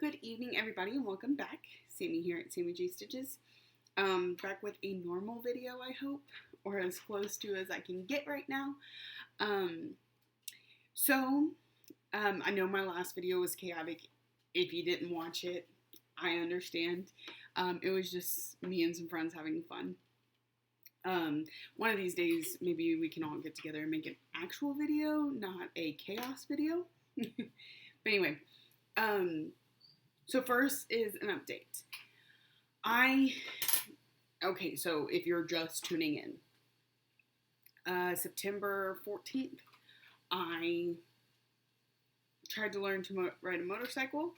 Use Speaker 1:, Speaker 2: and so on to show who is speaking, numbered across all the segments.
Speaker 1: Good evening, everybody, and welcome back. Sammy here at Sammy G Stitches. Back with a normal video, I hope, or as close to as I can get right now. I know my last video was chaotic. If you didn't watch it, I understand. It was just me and some friends having fun. One of these days, maybe we can all get together and make an actual video, not a chaos video. But anyway, so first is an update. So if you're just tuning in, September 14th, I tried to learn to ride a motorcycle.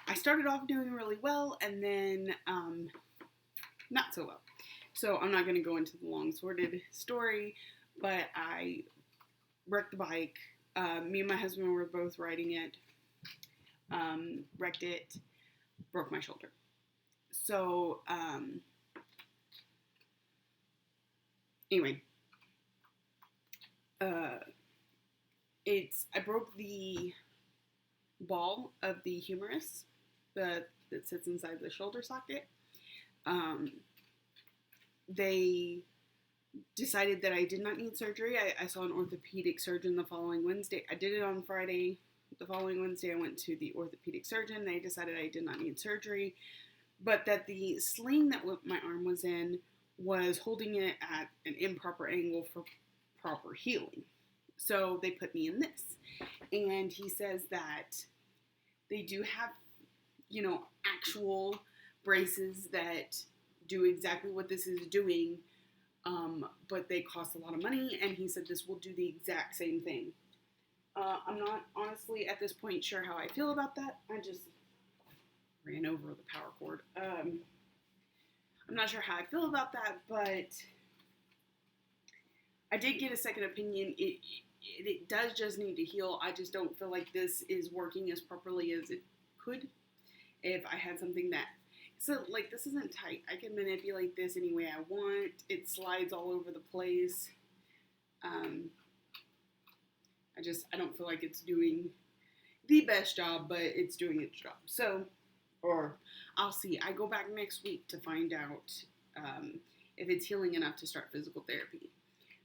Speaker 1: I started off doing really well, and then not so well. So I'm not going to go into the long sordid story, but I wrecked the bike. Me and my husband were both riding it, wrecked it, broke my shoulder. So, anyway, I broke the ball of the humerus that sits inside the shoulder socket. They decided that I did not need surgery. I saw an orthopedic surgeon the following Wednesday. I did it on Friday. The following Wednesday, I went to the orthopedic surgeon. They decided I did not need surgery, but that the sling that my arm was in was holding it at an improper angle for proper healing. So they put me in this. And he says that they do have, actual braces that do exactly what this is doing, but they cost a lot of money, and he said this will do the exact same thing. I'm not honestly at this point sure how I feel about that. I just ran over the power cord. I'm not sure how I feel about that, but I did get a second opinion. It does just need to heal. I just don't feel like this is working as properly as it could if I had something that... So, this isn't tight. I can manipulate this any way I want. It slides all over the place. I don't feel like it's doing the best job, but it's doing its job. So, or I'll see. I go back next week to find out if it's healing enough to start physical therapy.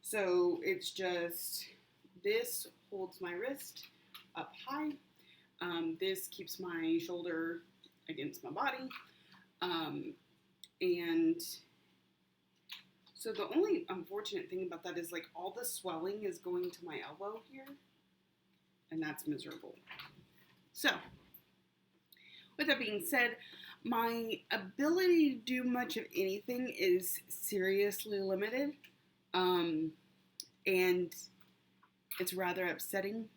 Speaker 1: So, it's just, this holds my wrist up high. This keeps my shoulder against my body. And so the only unfortunate thing about that is all the swelling is going to my elbow here, and that's miserable. So with that being said, my ability to do much of anything is seriously limited, and it's rather upsetting.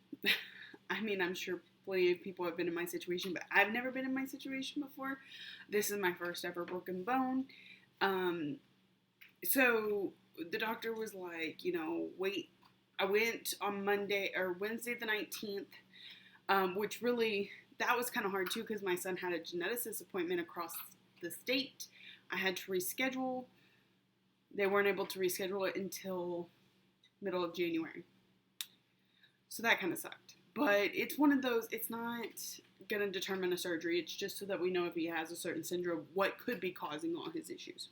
Speaker 1: I mean, I'm sure plenty of people have been in my situation, but I've never been in my situation before. This is my first ever broken bone. So the doctor was like, wait. I went on Wednesday the 19th, which really, that was kind of hard too, because my son had a geneticist appointment across the state. I had to reschedule. They weren't able to reschedule it until middle of January. So that kind of sucked. But it's one of those, it's not going to determine a surgery. It's just so that we know if he has a certain syndrome, what could be causing all his issues.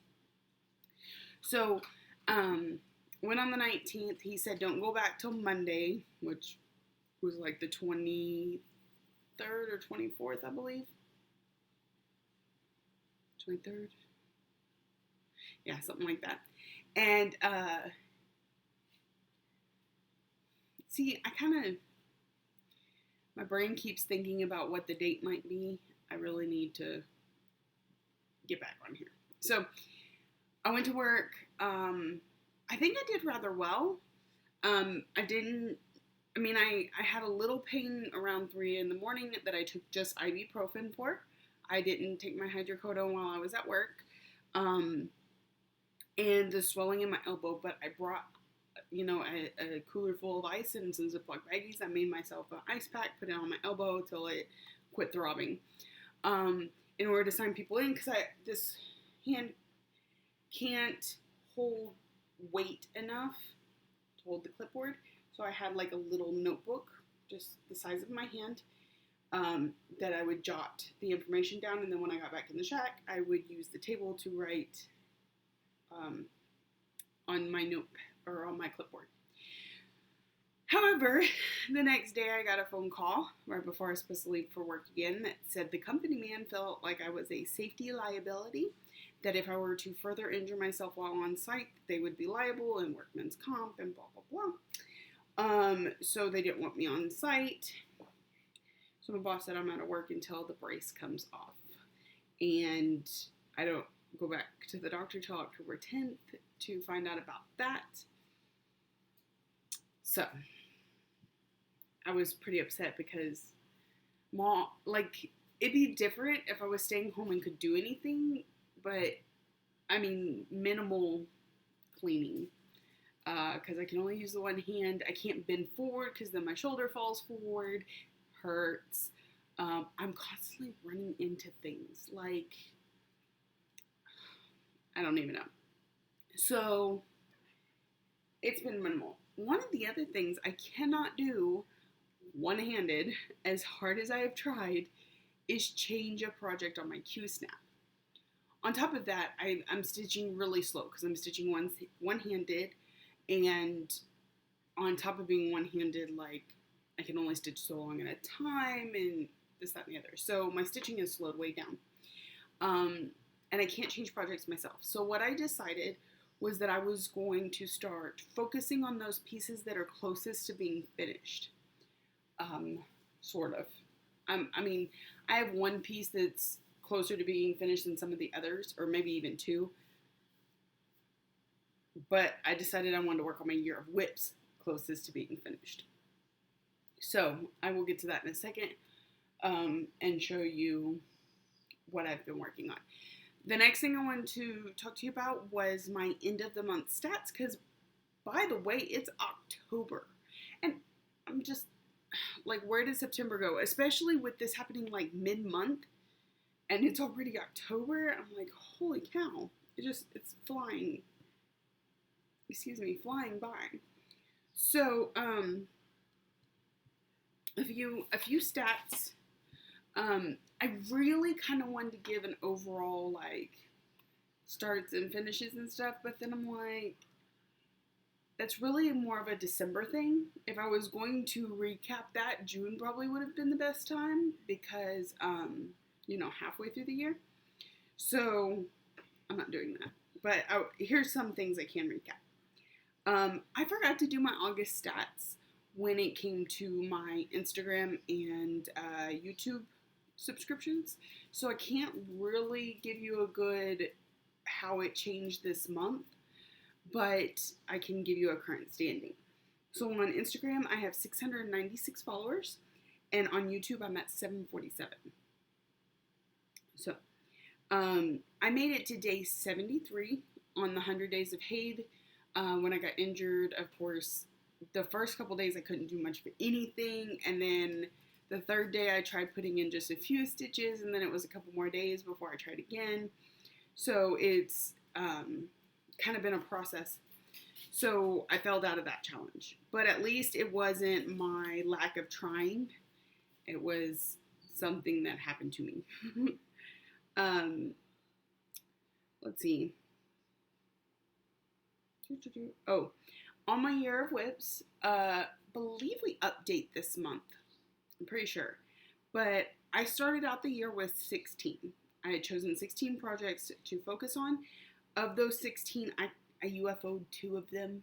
Speaker 1: So, went on the 19th. He said, don't go back till Monday, which was the 23rd or 24th, I believe. 23rd? Yeah, something like that. And, see, my brain keeps thinking about what the date might be. I really need to get back on here. So, I went to work. I think I did rather well. I had a little pain around 3 in the morning that I took just ibuprofen for. I didn't take my hydrocodone while I was at work. And the swelling in my elbow, but I brought a cooler full of ice and some Ziploc baggies. I made myself an ice pack, put it on my elbow till it quit throbbing. In order to sign people in, because this hand can't hold weight enough to hold the clipboard. So I had a little notebook, just the size of my hand, that I would jot the information down, and then when I got back in the shack, I would use the table to write on my note or on my clipboard. However, the next day I got a phone call right before I was supposed to leave for work again that said the company man felt like I was a safety liability, that if I were to further injure myself while on site, they would be liable and workman's comp and blah, blah, blah. So they didn't want me on site. So my boss said I'm out of work until the brace comes off. And I don't go back to the doctor till October 10th to find out about that. So I was pretty upset because it'd be different if I was staying home and could do anything, but I mean, minimal cleaning, because I can only use the one hand. I can't bend forward because then my shoulder falls forward, hurts. I'm constantly running into things, like, I don't even know. So it's been minimal. One of the other things I cannot do one-handed, as hard as I have tried, is change a project on my Q-snap. On top of that, I'm stitching really slow because I'm stitching one-handed, and on top of being one-handed, like, I can only stitch so long at a time, and this, that, and the other. So my stitching is slowed way down. And I can't change projects myself. So what I decided was that I was going to start focusing on those pieces that are closest to being finished. Sort of. I mean, I have one piece that's closer to being finished than some of the others, or maybe even two. But I decided I wanted to work on my year of whips closest to being finished. So I will get to that in a second, and show you what I've been working on. The next thing I wanted to talk to you about was my end of the month stats, because, by the way, it's October. And I'm just, like, where did September go? Especially with this happening, like, mid-month, and it's already October. I'm like, holy cow. It's flying, flying by. So, a few stats. I really kind of wanted to give an overall, like, starts and finishes and stuff, but then I'm like, that's really more of a December thing. If I was going to recap that, June probably would have been the best time because, halfway through the year. So I'm not doing that. But here's some things I can recap. I forgot to do my August stats when it came to my Instagram and YouTube subscriptions. So I can't really give you a good how it changed this month, but I can give you a current standing. So on Instagram, I have 696 followers, and on YouTube, I'm at 747. So, I made it to day 73 on the 100 Days of Haid. When I got injured, of course, the first couple days I couldn't do much of anything, and then the third day I tried putting in just a few stitches, and then it was a couple more days before I tried again. So it's kind of been a process. So I failed out of that challenge. But at least it wasn't my lack of trying. It was something that happened to me. Let's see. Oh, on my year of whips, believe we update this month. I'm pretty sure. But I started out the year with 16. I had chosen 16 projects to focus on. Of those 16, I UFO'd 2 of them.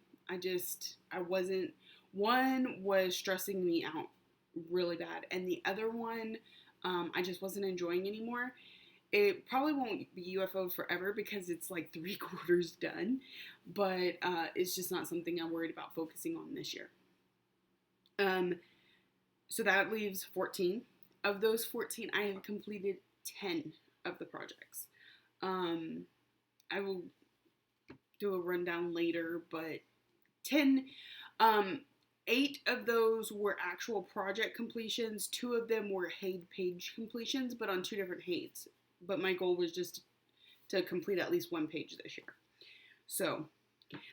Speaker 1: One was stressing me out really bad. And the other one, I just wasn't enjoying anymore. It probably won't be UFO'd forever because it's like 3/4 done. But it's just not something I'm worried about focusing on this year. So that leaves 14. Of those 14, I have completed 10 of the projects. I will do a rundown later, but 10, 8 of those were actual project completions. 2 of them were Haid page completions, but on 2 different Haids. But my goal was just to complete at least 1 page this year. So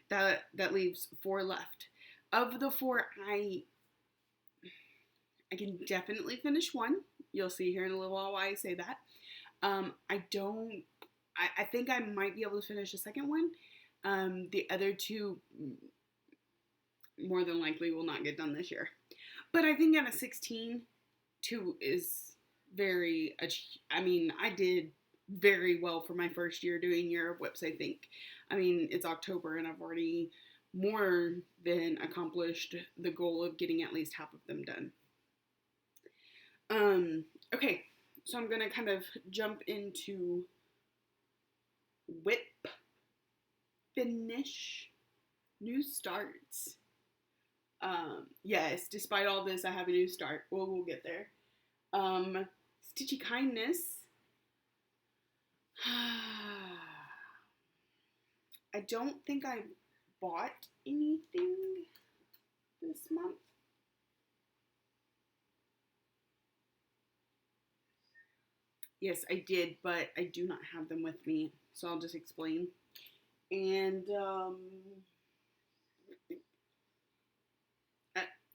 Speaker 1: that leaves 4 left. Of the 4, I can definitely finish 1. You'll see here in a little while why I say that. I don't. I think I might be able to finish the second one. The other two, more than likely, will not get done this year. But I think at a 16, 2 is very. I mean, I did very well for my first year doing Year of Whips, I think. I mean, it's October and I've already more than accomplished the goal of getting at least half of them done. Okay, so I'm gonna kind of jump into whip finish new starts. Yes, despite all this, I have a new start. Well, we'll get there. Stitchy Kindness. I don't think I bought anything this month. Yes, I did, but I do not have them with me, so I'll just explain. And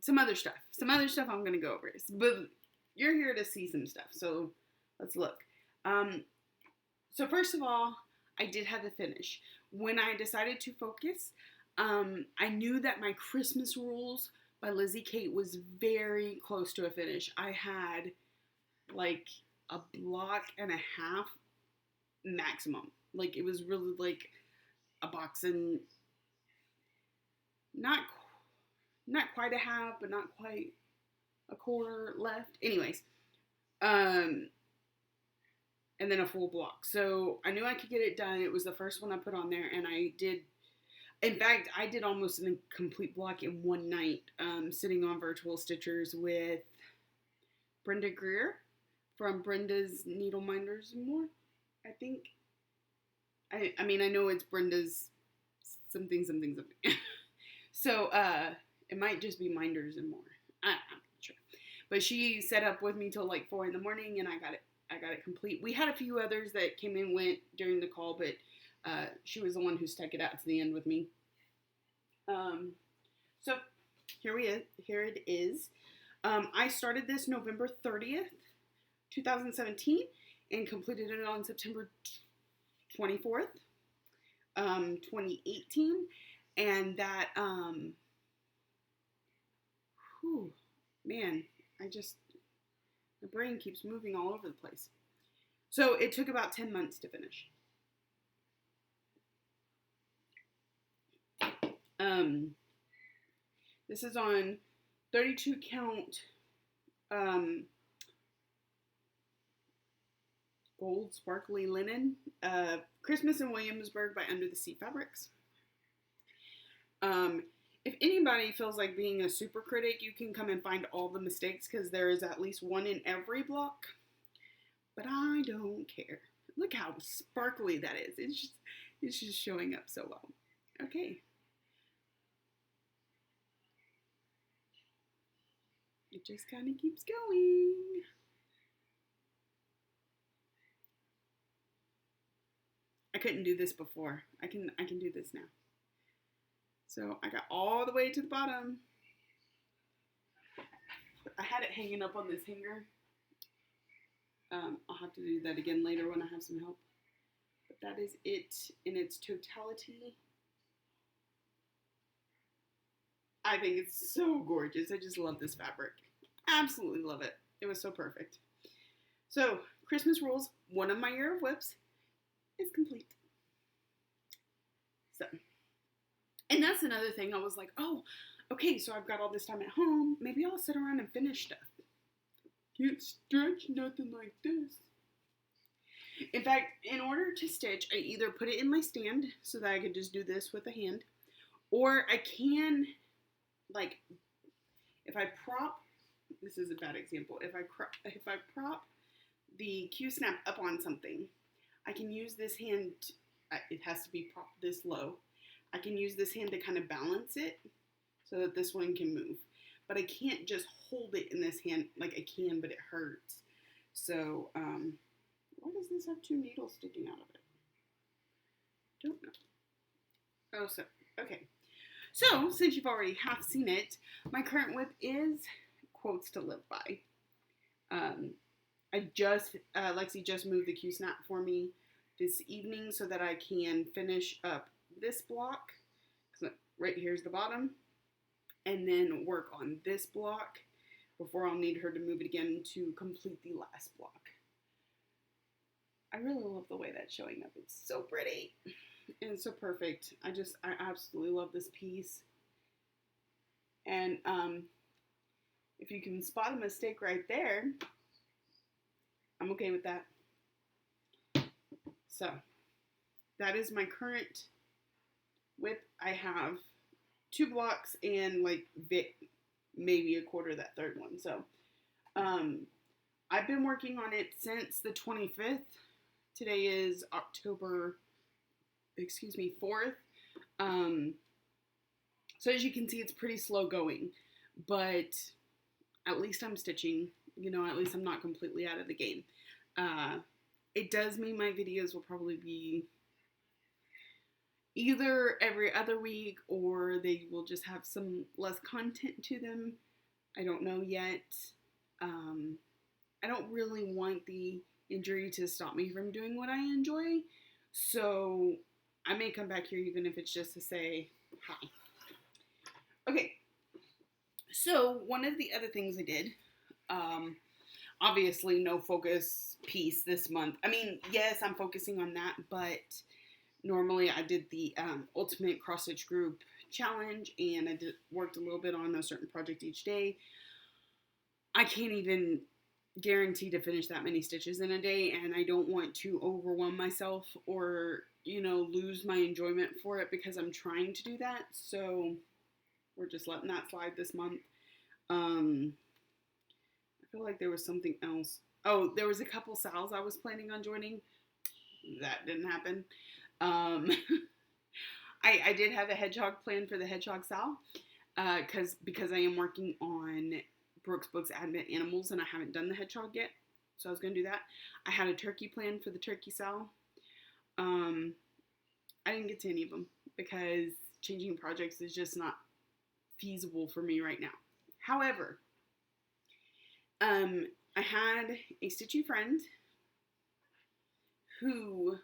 Speaker 1: some other stuff. Some other stuff I'm gonna go over. But you're here to see some stuff, so let's look. So first of all, I did have to finish. When I decided to focus, I knew that my Christmas Rules by Lizzie Kate was very close to a finish. I had like a block and a half maximum. Like it was really like a box and not quite a half, but not quite a quarter left. Anyways, and then a full block. So I knew I could get it done. It was the first one I put on there, and I did. In fact, I did almost a complete block in one night, sitting on virtual stitchers with Brenda Greer from Brenda's Needle Minders and More. I think. I mean, I know it's Brenda's something. So, it might just be Minders and More. I'm not sure. But she set up with me till like 4 a.m, and I got it complete. We had a few others that came and went during the call, but she was the one who stuck it out to the end with me. So here it is. I started this November 30th, 2017, and completed it on September 24th, 2018, and that, man, my brain keeps moving all over the place. So it took about 10 months to finish. This is on 32 count, gold sparkly linen, Christmas in Williamsburg by Under the Sea Fabrics. If anybody feels like being a super critic, you can come and find all the mistakes because there is at least one in every block. But I don't care. Look how sparkly that is. It's just showing up so well. Okay. It just kind of keeps going. I couldn't do this before. I can do this now. So I got all the way to the bottom. I had it hanging up on this hanger. I'll have to do that again later when I have some help. But that is it in its totality. I think it's so gorgeous. I just love this fabric. Absolutely love it. It was so perfect. So, Christmas Rules, one of my Year of Whips, is complete. So, and that's another thing. I was like, oh, okay, so I've got all this time at home. Maybe I'll sit around and finish stuff. Can't stretch nothing like this. In fact, in order to stitch, I either put it in my stand so that I could just do this with a hand, or I can, like, if I prop, this is a bad example, if I prop the Q-snap up on something, I can use this hand, it has to be propped this low, I can use this hand to kind of balance it so that this one can move. But I can't just hold it in this hand like I can, but it hurts. So, why does this have 2 needles sticking out of it? Don't know. Oh, so, okay. So, since you've already half seen it, my current whip is Quotes to Live By. Lexi just moved the Q-snap for me this evening so that I can finish up this block. Right here's the bottom. And then work on this block before I'll need her to move it again to complete the last block. I really love the way that's showing up. It's so pretty and it's so perfect. I absolutely love this piece. And if you can spot a mistake right there, I'm okay with that. So that is my current width. I have 2 blocks and like maybe a quarter of that third one. So I've been working on it since the 25th. Today is October 4th. So as you can see, it's pretty slow going, but at least I'm stitching, at least I'm not completely out of the game. It does mean my videos will probably be either every other week or they will just have some less content to them. I don't know yet. I don't really want the injury to stop me from doing what I enjoy. So I may come back here even if it's just to say hi. Okay. So one of the other things I did, obviously no focus piece this month. I mean, yes, I'm focusing on that, but normally I did the Ultimate Cross Stitch Group Challenge, and I worked a little bit on a certain project each day. I can't even guarantee to finish that many stitches in a day, and I don't want to overwhelm myself or, lose my enjoyment for it because I'm trying to do that. So we're just letting that slide this month. I feel like there was something else. Oh, there was a couple sals I was planning on joining. That didn't happen. I did have a hedgehog plan for the hedgehog sal because I am working on Brooks Books Advent Animals and I haven't done the hedgehog yet, so I was going to do that. I had a turkey plan for the turkey sal. I didn't get to any of them because changing projects is just not feasible for me right now. However, I had a stitchy friend who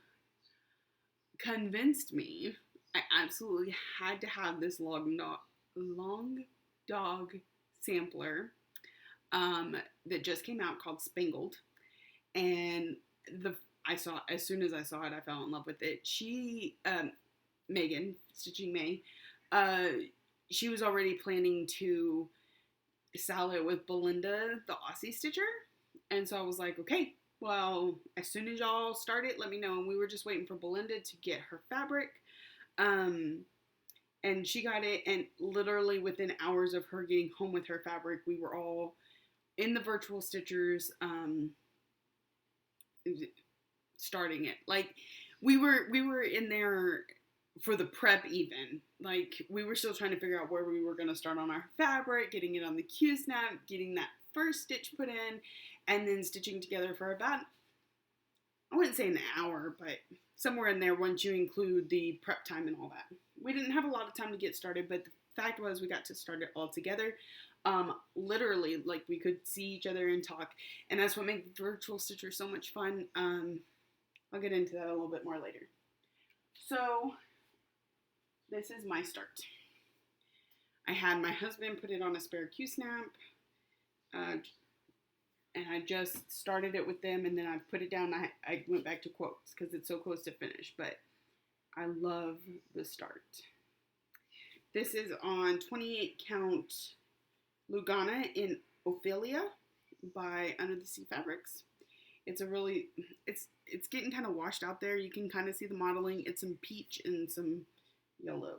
Speaker 1: convinced me I absolutely had to have this long dog sampler that just came out called Spangled, and as soon as I saw it, I fell in love with it. She, Megan, Stitching May, she was already planning to sell it with Belinda, the Aussie Stitcher, and so I was like, okay, well, as soon as y'all start it, let me know. And we were just waiting for Belinda to get her fabric, and she got it, and literally within hours of her getting home with her fabric, we were all in the virtual stitchers, starting it. Like, we were in there for the prep even. Like, we were still trying to figure out where we were going to start on our fabric, getting it on the Q-snap, getting that first stitch put in, and then stitching together for about, I wouldn't say an hour, but somewhere in there once you include the prep time and all that. We didn't have a lot of time to get started, but the fact was we got to start it all together. Literally, like, we could see each other and talk, and that's what made the virtual stitcher so much fun. I'll get into that a little bit more later. So this is my start. I had my husband put it on a spare Q-snap, and I just started it with them, and then I put it down. I went back to quotes because it's so close to finish, but I love the start. This is on 28 count Lugana in Ophelia by Under the Sea Fabrics. It's it's getting kind of washed out there. You can kind of see the modeling. It's some peach and some yellow.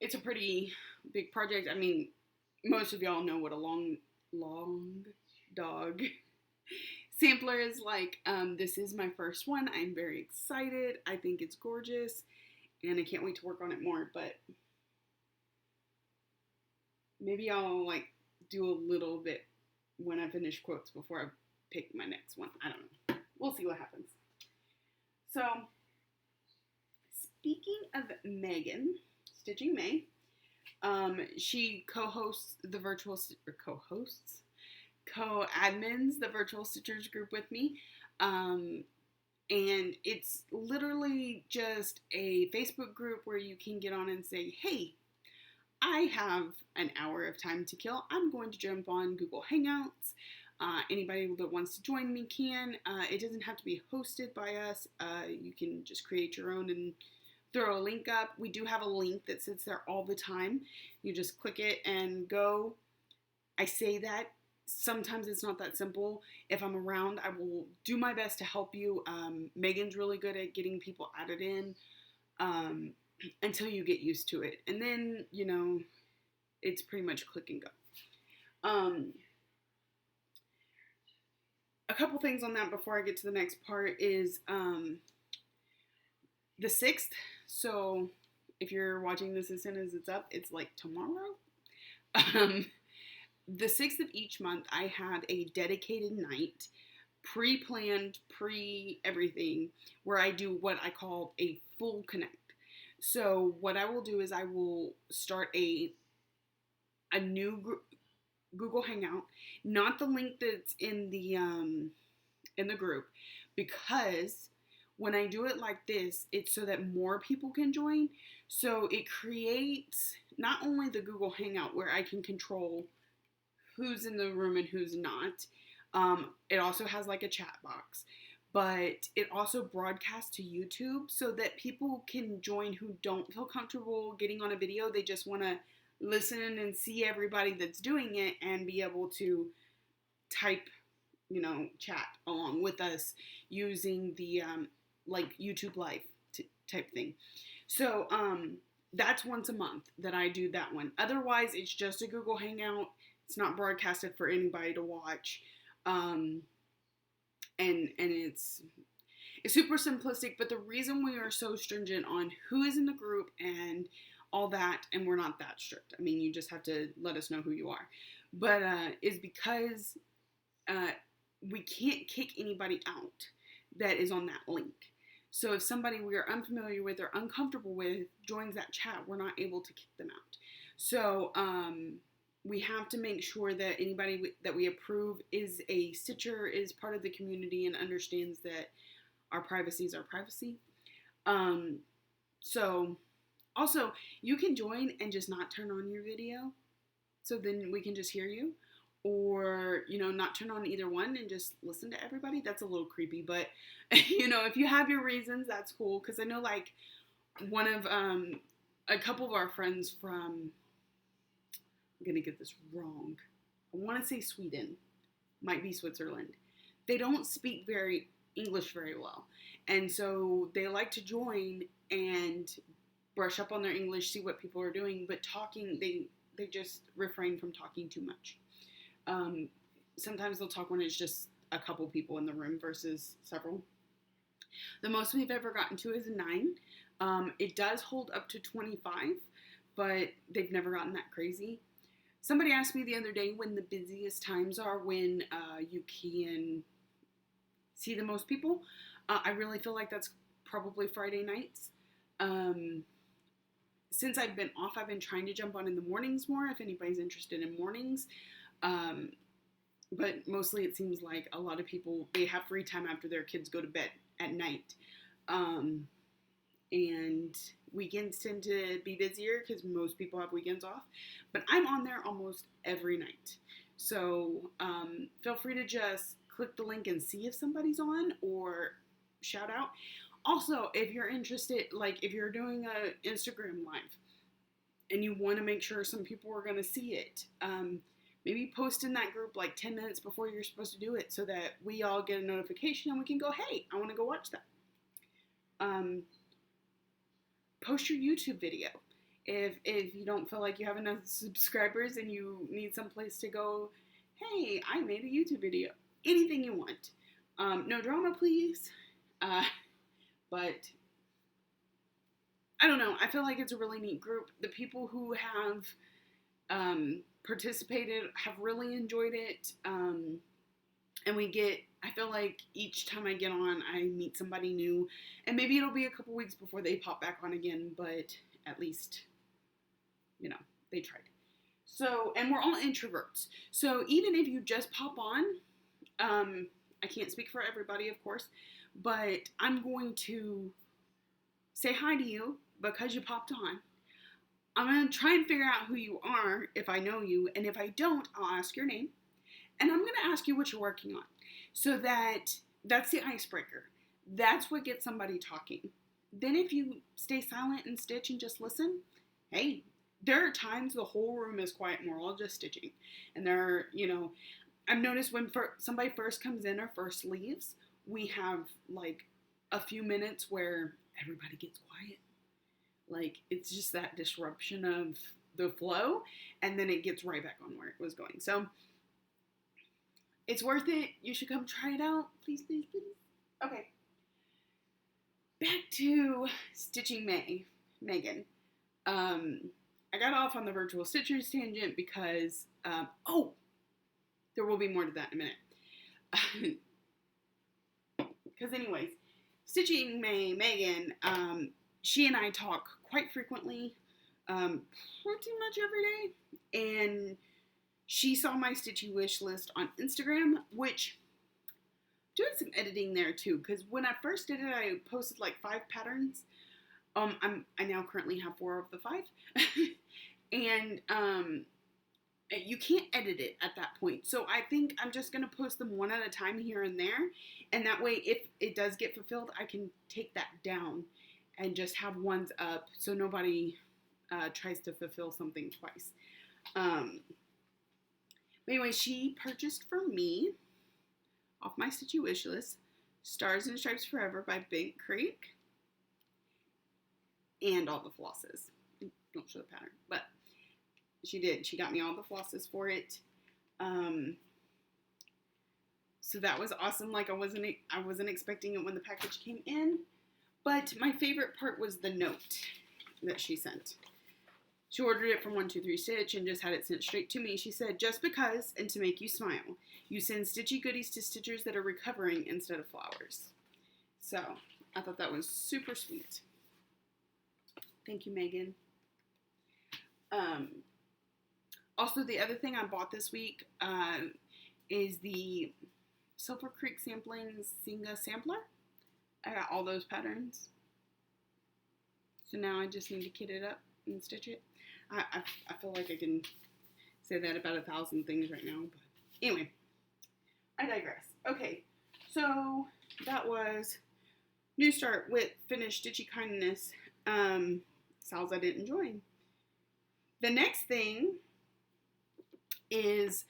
Speaker 1: It's a pretty big project. I mean, most of y'all know what a long dog sampler is like. This is my first one. I'm very excited. I think it's gorgeous, and I can't wait to work on it more, but maybe I'll like do a little bit when I finish quotes before I pick my next one. I don't know. We'll see what happens. So, speaking of Megan, Stitching May, she co-hosts the virtual, or co-hosts, co-admins the Virtual Stitchers group with me. And it's literally just a Facebook group where you can get on and say, hey, I have an hour of time to kill. I'm going to jump on Google Hangouts. Anybody that wants to join me can. It doesn't have to be hosted by us. You can just create your own and throw a link up. We do have a link that sits there all the time. You just click it and go. I say that. Sometimes it's not that simple. If I'm around, I will do my best to help you. Megan's really good at getting people added in until you get used to it. And then, it's pretty much click and go. A couple things on that before I get to the next part is the 6th. So if you're watching this as soon as it's up, it's like tomorrow. The 6th of each month, I have a dedicated night, pre-planned, pre-everything, where I do what I call a full connect. So what I will do is I will start a new Google Hangout, not the link that's in the group, because when I do it like this, it's so that more people can join. So it creates not only the Google Hangout where I can control who's in the room and who's not. It also has like a chat box, but it also broadcasts to YouTube so that people can join who don't feel comfortable getting on a video. They just want to listen and see everybody that's doing it and be able to type, chat along with us using the like YouTube Live type thing. So that's once a month that I do that one. Otherwise, it's just a Google Hangout. It's not broadcasted for anybody to watch. And it's super simplistic, but the reason we are so stringent on who is in the group and all that, and we're not that strict. I mean, you just have to let us know who you are. But is because we can't kick anybody out that is on that link. So if somebody we are unfamiliar with or uncomfortable with joins that chat, we're not able to kick them out. So we have to make sure that anybody that we approve is a stitcher, is part of the community, and understands that our privacy is our privacy. So also, you can join and just not turn on your video, so then we can just hear you, or, not turn on either one and just listen to everybody. That's a little creepy, but, if you have your reasons, that's cool, because I know, like, one of, a couple of our friends from, I'm going to get this wrong, I want to say Sweden, might be Switzerland, they don't speak English very well, and so they like to join and brush up on their English, see what people are doing, but talking, they just refrain from talking too much. Sometimes they'll talk when it's just a couple people in the room versus several. The most we've ever gotten to is a 9. It does hold up to 25, but they've never gotten that crazy. Somebody asked me the other day when the busiest times are when you can see the most people. I really feel like that's probably Friday nights. Since I've been off, I've been trying to jump on in the mornings more, if anybody's interested in mornings. But mostly it seems like a lot of people, they have free time after their kids go to bed at night. And weekends tend to be busier because most people have weekends off. But I'm on there almost every night. So feel free to just click the link and see if somebody's on, or shout out. Also, if you're interested, like if you're doing an Instagram live and you want to make sure some people are going to see it, maybe post in that group like 10 minutes before you're supposed to do it so that we all get a notification and we can go, hey, I want to go watch that. Post your YouTube video. If you don't feel like you have enough subscribers and you need some place to go, hey, I made a YouTube video. Anything you want. No drama, please. But I don't know. I feel like it's a really neat group. The people who have participated have really enjoyed it. And I feel like each time I get on, I meet somebody new. And maybe it'll be a couple weeks before they pop back on again, but at least, they tried. So, and we're all introverts. So even if you just pop on, I can't speak for everybody, of course, but I'm going to say hi to you because you popped on. I'm going to try and figure out who you are if I know you, and if I don't, I'll ask your name, and I'm going to ask you what you're working on. So that's the icebreaker. That's what gets somebody talking. Then if you stay silent and stitch and just listen, hey, there are times the whole room is quiet and we're all just stitching. And I've noticed when somebody first comes in or first leaves, we have like a few minutes where everybody gets quiet. Like, it's just that disruption of the flow, and then it gets right back on where it was going. So, it's worth it. You should come try it out. Please, please, please. Okay. Back to stitching Megan. I got off on the virtual stitchers tangent because, there will be more to that in a minute. Because anyways, stitching Megan, she and I talk quite frequently, pretty much every day, and she saw my stitchy wish list on Instagram, which I'm doing some editing there too, because when I first did it, I posted like 5 patterns. I now currently have 4 of the 5, and you can't edit it at that point. So I think I'm just going to post them one at a time here and there, and that way if it does get fulfilled, I can take that down and just have ones up so nobody tries to fulfill something twice. But anyway, she purchased for me, off my stitchy wish list, Stars and Stripes Forever by Big Creek, and all the flosses. Don't show the pattern, but she did. She got me all the flosses for it. So that was awesome. Like, I wasn't expecting it when the package came in. But my favorite part was the note that she sent. She ordered it from 123 Stitch and just had it sent straight to me. She said, just because, and to make you smile, you send stitchy goodies to stitchers that are recovering instead of flowers. So I thought that was super sweet. Thank you, Megan. Also, the other thing I bought this week is the Silver Creek Samplings Singa Sampler. I got all those patterns. So now I just need to kit it up and stitch it. I feel like I can say that about 1,000 things right now. But anyway, I digress. Okay, so that was New Start with Finished Stitchy Kindness. Sales I didn't join. The next thing is,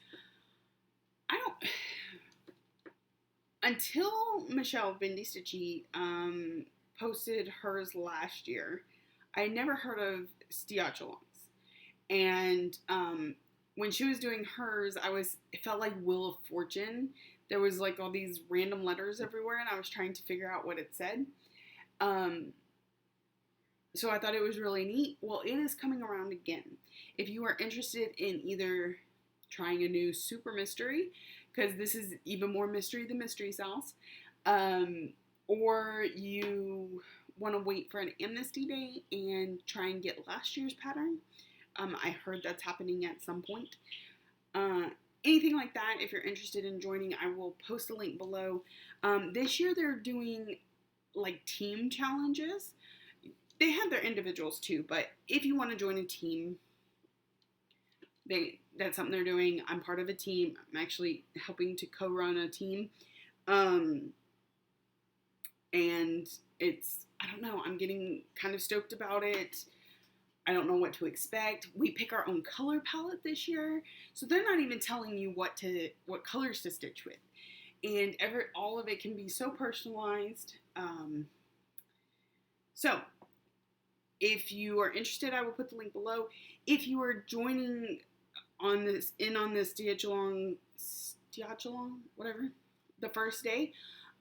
Speaker 1: until Michelle Bendy Stitchy posted hers last year, I had never heard of Stiachalongs. And when she was doing hers, it felt like Wheel of Fortune. There was like all these random letters everywhere, and I was trying to figure out what it said. So I thought it was really neat. Well, it is coming around again. If you are interested in either trying a new super mystery, because this is even more mystery than Mystery Sauce, or you want to wait for an Amnesty Day and try and get last year's pattern, I heard that's happening at some point. Anything like that, if you're interested in joining, I will post a link below. This year they're doing like team challenges. They have their individuals too, but if you want to join a team, that's something they're doing. I'm part of a team. I'm actually helping to co-run a team. And I don't know, I'm getting kind of stoked about it. I don't know what to expect. We pick our own color palette this year, so they're not even telling you what colors to stitch with. And all of it can be so personalized. So if you are interested, I will put the link below. If you are joining on this Stiachalong, whatever, the first day,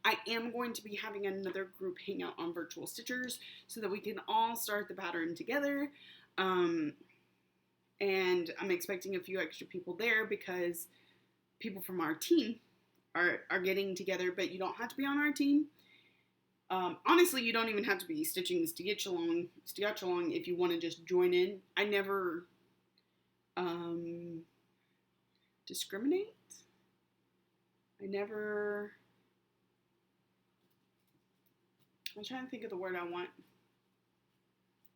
Speaker 1: I am going to be having another group hangout on Virtual Stitchers so that we can all start the pattern together. And I'm expecting a few extra people there because people from our team are getting together, but you don't have to be on our team. Honestly, you don't even have to be stitching the Stiachalong if you want to just join in. I never Um, discriminate? I'm trying to think of the word I want.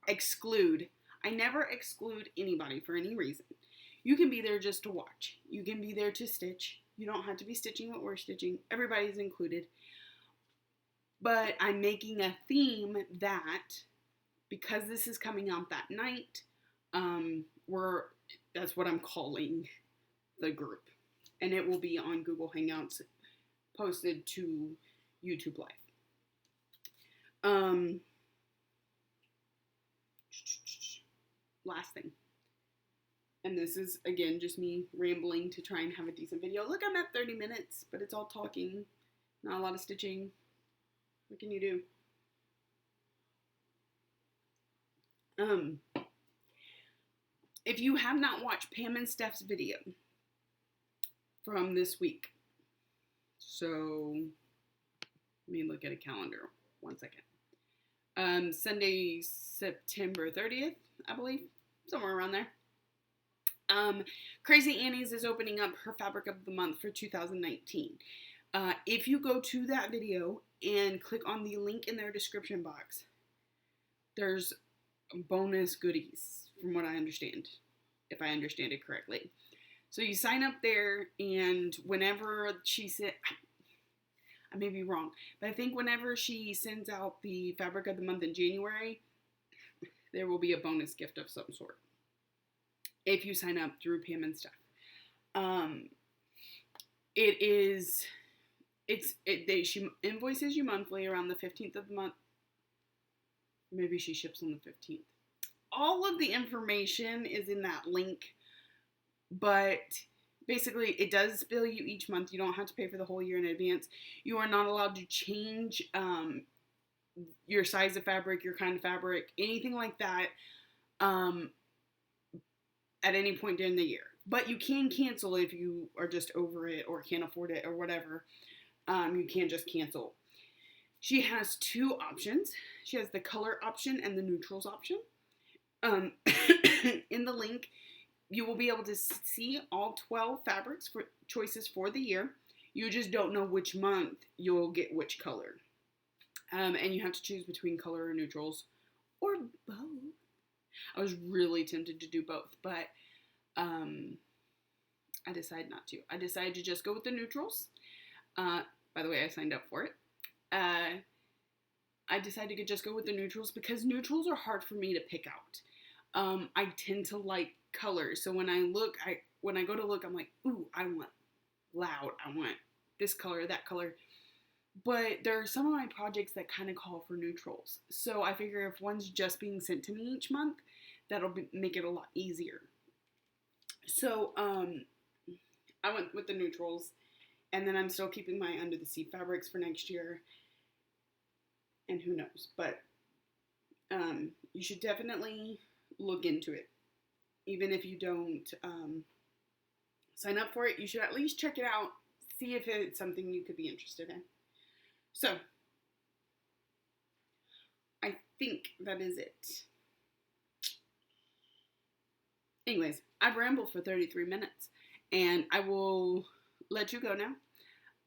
Speaker 1: Exclude. I never exclude anybody for any reason. You can be there just to watch. You can be there to stitch. You don't have to be stitching what we're stitching. Everybody's included. But I'm making a theme that, because this is coming out that night, that's what I'm calling the group. And it will be on Google Hangouts, posted to YouTube Live. Last thing. And this is, again, just me rambling to try and have a decent video. Look, I'm at 30 minutes, but it's all talking. Not a lot of stitching. What can you do? If you have not watched Pam and Steph's video from this week, so let me look at a calendar. 1 second. Sunday, September 30th, I believe, somewhere around there. Crazy Annie's is opening up her fabric of the month for 2019. If you go to that video and click on the link in their description box, there's bonus goodies, from what I understand, if I understand it correctly. So you sign up there, and whenever she said, I may be wrong, but I think whenever she sends out the fabric of the month in January, there will be a bonus gift of some sort, if you sign up through Pam and Stuff. She invoices you monthly around the 15th of the month. Maybe she ships on the 15th. All of the information is in that link, but basically it does bill you each month. You don't have to pay for the whole year in advance. You are not allowed to change your size of fabric, your kind of fabric, anything like that at any point during the year. But you can cancel if you are just over it or can't afford it or whatever. You can just cancel. She has two options. She has the color option and the neutrals option. In the link, you will be able to see all 12 fabrics for choices for the year. You just don't know which month you'll get which color. And you have to choose between color or neutrals, or both. I was really tempted to do both, but I decided not to. I decided to just go with the neutrals. By the way, I signed up for it. I decided to just go with the neutrals because neutrals are hard for me to pick out. I tend to like colors, so when I go to look, I'm like, ooh, I want loud. I want this color, that color. But there are some of my projects that kind of call for neutrals. So I figure if one's just being sent to me each month, make it a lot easier. So I went with the neutrals, and then I'm still keeping my under the sea fabrics for next year. And who knows, but you should definitely look into it. Even if you don't sign up for it, you should at least check it out, see if it's something you could be interested in. So, I think that is it. Anyways, I've rambled for 33 minutes, and I will let you go now.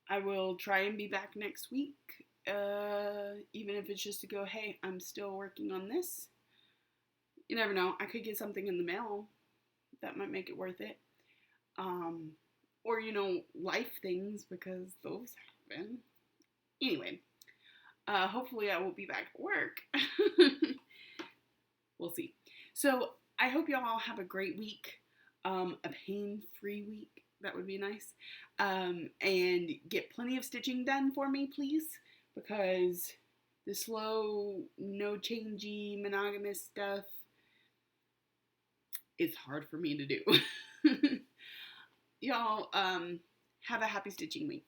Speaker 1: I will try and be back next week, even if it's just to go, hey, I'm still working on this. You never know, I could get something in the mail that might make it worth it. Or, life things, because those happen. Anyway, hopefully I will be back at work. We'll see. So, I hope y'all have a great week, a pain-free week. That would be nice. And get plenty of stitching done for me, please, because the slow, no changey, monogamous stuff is hard for me to do. Y'all, have a happy stitching week.